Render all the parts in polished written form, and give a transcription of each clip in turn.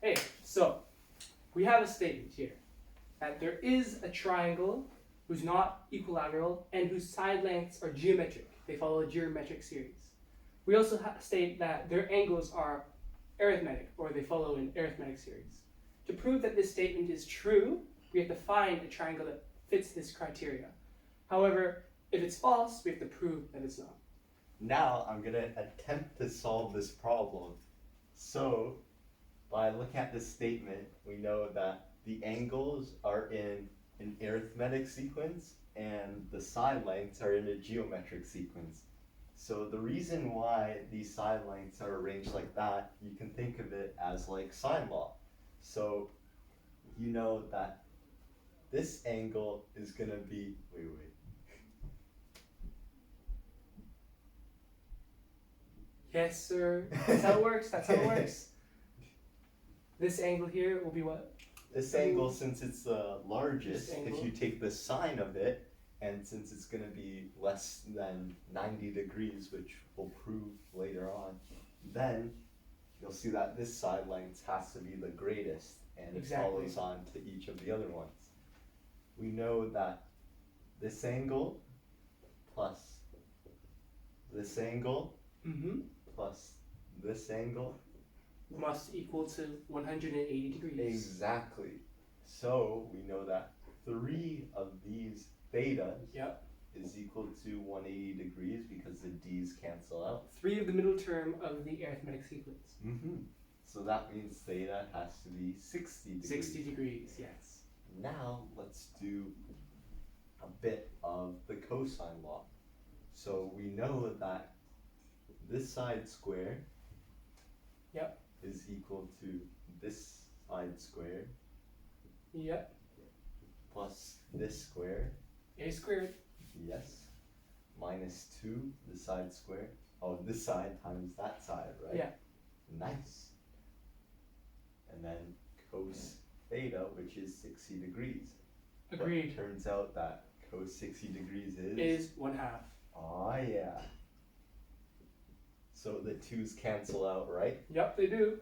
Hey, so we have a statement here that there is a triangle whose not equilateral and whose side lengths are geometric. They follow a geometric series. We also state that their angles are arithmetic, or they follow an arithmetic series. To prove that this statement is true, we have to find a triangle that fits this criteria. However, if it's false, we have to prove that it's not. Now I'm gonna attempt to solve this problem. So, by looking at this statement, we know that the angles are in an arithmetic sequence and the side lengths are in a geometric sequence. So the reason why these side lengths are arranged like that, you can think of it as like sine law. So you know that this angle is gonna be, wait. Yes, sir. That's how it works. That's how it works. This angle here will be what? This angle, since it's the largest, This angle. if you take the sine of it, and since it's going to be less than 90 degrees, which we'll prove later on, then you'll see that this side length has to be the greatest, and Exactly. it follows on to each of the other ones. We know that this angle plus this angle Mm-hmm. plus this angle Must equal to 180 degrees. exactly. So we know that 3 of these thetas Yep. is equal to 180 degrees because the d's cancel out. 3 of the middle term of the arithmetic sequence. So that means theta has to be 60 degrees. 60 degrees, yes. Now let's do a bit of the cosine law. So we know that this side square Yep. is equal to this side square Yep. plus this square, A squared. yes, minus 2 the side square. Oh, this side times that side, right? Yeah. Nice. And then cos theta, which is 60 degrees. Agreed. But turns out that cos 60 degrees Is 1/2. Oh yeah. So the 2's cancel out, right? Yep, they do.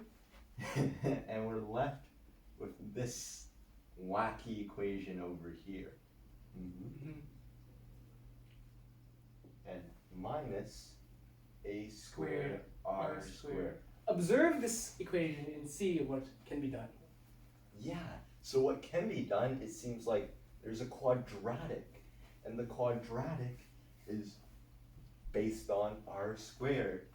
And we're left with this wacky equation over here. Mm-hmm. And minus a squared r squared. Observe this equation and see what can be done. Yeah, so what can be done, it seems like there's a quadratic, and the quadratic is based on r squared.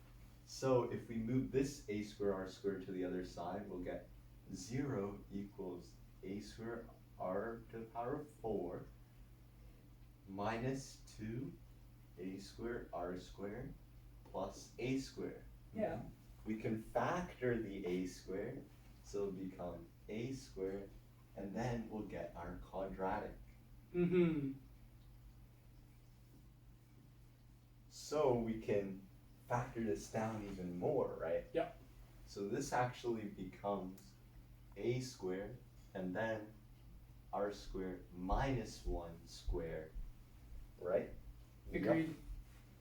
So if we move this a squared r squared to the other side, we'll get 0 equals a squared r to the power of 4 minus 2 a squared r squared plus a squared. Yeah. We can factor the a squared, so it'll become a squared, and then we'll get our quadratic. Mm-hmm. So we can factor this down even more, right? Yep. So this actually becomes a squared, and then r squared minus 1 squared, right? Agreed. Yep.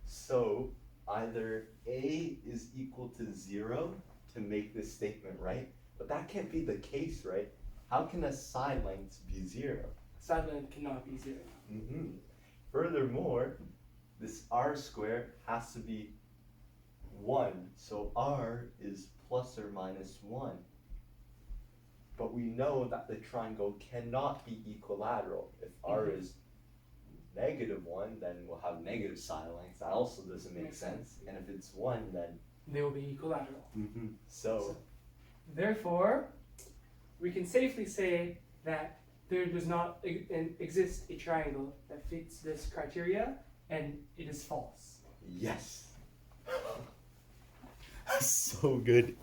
So either a is equal to 0 to make this statement right, but that can't be the case, right? How can a side length be 0? Side length cannot be 0. Furthermore, this r squared has to be 1, so r is plus or minus 1. But we know that the triangle cannot be equilateral. If r is negative 1, then we'll have negative side lengths. That also doesn't make sense. And if it's 1, then They will be equilateral. So Therefore, we can safely say that there does not exist a triangle that fits this criteria, and it is false. yes. So good.